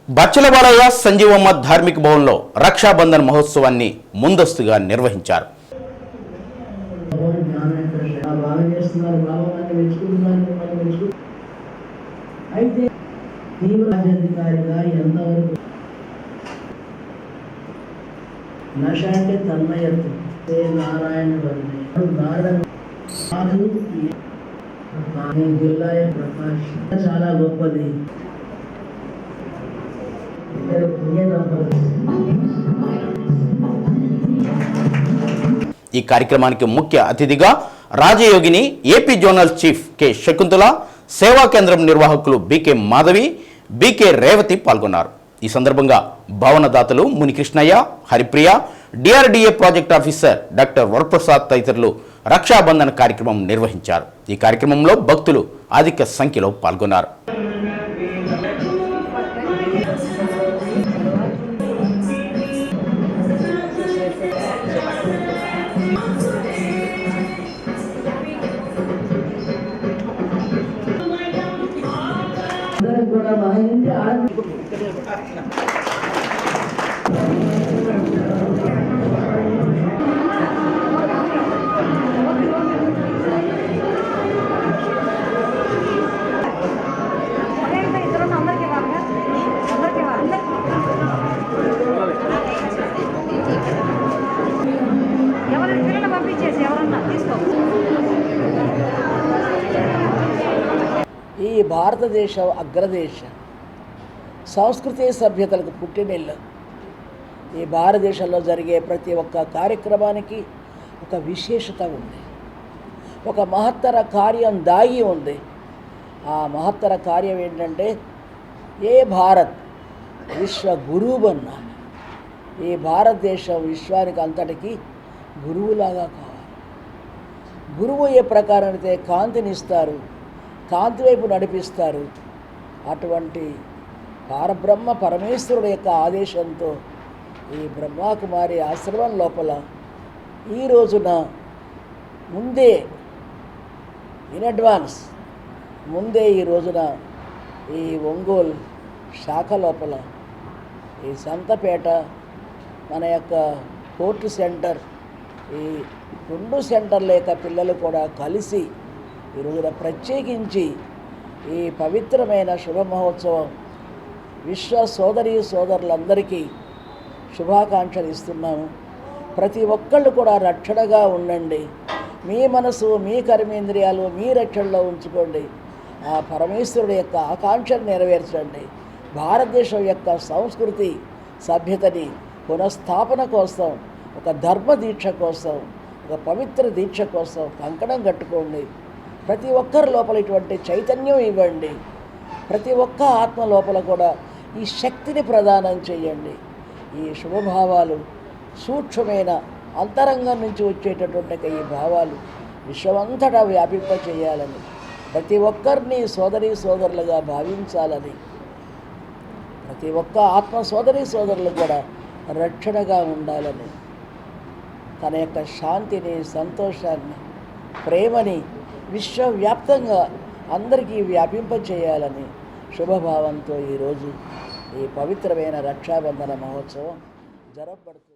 బచ్చలబాలయ్య సంజీవమ్మ ధార్మిక భవన్లో రక్షాబంధన్ మహోత్సవాన్ని ముందస్తుగా నిర్వహించారు. చాలా గొప్పది. ఈ కార్యక్రమానికి ముఖ్య అతిథిగా Rajayogini AP zonal chief K Shakuntala, సేవా కేంద్రం నిర్వాహకులు బికే మాధవి, బికే రేవతి పాల్గొన్నారు. ఈ సందర్భంగా భవనదాతలు Munikrishnaiah, Haripriya, DRDA project officer doctor Varaprasad తదితరులు రక్షాబంధన్ కార్యక్రమం నిర్వహించారు. ఈ కార్యక్రమంలో భక్తులు అధిక సంఖ్యలో పాల్గొన్నారు. ఈ భారతదేశం అగ్రదేశం, సంస్కృతి సభ్యతలకు పుట్టినిల్లు. ఈ భారతదేశంలో జరిగే ప్రతి ఒక్క కార్యక్రమానికి ఒక విశేషత ఉంది, ఒక మహత్తర కార్యం దాగి ఉంది. ఆ మహత్తర కార్యం ఏంటంటే, ఏ భారత్ విశ్వ గురువున్న ఈ భారతదేశం విశ్వానికి అంతటికి గురువులాగా కావాలి. గురువు ఏ ప్రకారం అయితే కాంతినిస్తారు, కాంతి వైపు నడిపిస్తారు, అటువంటి పరబ్రహ్మ పరమేశ్వరుడు యొక్క ఆదేశంతో ఈ బ్రహ్మకుమారి ఆశ్రమం లోపల ఈ రోజున ముందే ఈ రోజున ఈ ఒంగోలు శాఖ లోపల ఈ సంతపేట, మన యొక్క కోర్టు సెంటర్, ఈ 2 సెంటర్ల యొక్క పిల్లలు కూడా కలిసి ఈ రోజున ప్రత్యేకించి ఈ పవిత్రమైన శుభ మహోత్సవం విశ్వ సోదరులందరికీ శుభాకాంక్షలు ఇస్తున్నాము. ప్రతి ఒక్కళ్ళు కూడా రక్షణగా ఉండండి. మీ మనసు, మీ కర్మేంద్రియాలు మీ రక్షణలో ఉంచుకోండి. ఆ పరమేశ్వరుడు యొక్క ఆకాంక్షను నెరవేర్చండి. భారతదేశం యొక్క సంస్కృతి సభ్యతని పునఃస్థాపన కోసం, ఒక ధర్మ దీక్ష కోసం, ఒక పవిత్ర దీక్ష కోసం కంకణం కట్టుకోండి. ప్రతి ఒక్కరి లోపల ఇటువంటి చైతన్యం ఇవ్వండి. ప్రతి ఒక్క ఆత్మ లోపల కూడా ఈ శక్తిని ప్రదానం చేయండి. ఈ శుభభావాలు సూక్ష్మమైన అంతరంగం నుంచి వచ్చేటటువంటి ఈ భావాలు విశ్వమంతటా వ్యాపింప చేయాలని, ప్రతి ఒక్కరిని సోదరులుగా భావించాలని, ప్రతి ఒక్క ఆత్మ సోదరులు కూడా రక్షణగా ఉండాలని, తన యొక్క శాంతిని, సంతోషాన్ని, ప్రేమని విశ్వవ్యాప్తంగా అందరికీ వ్యాపింపచేయాలని శుభభావంతో ఈరోజు ఈ పవిత్రమైన రక్షాబంధన మహోత్సవం జరపబడుతుంది.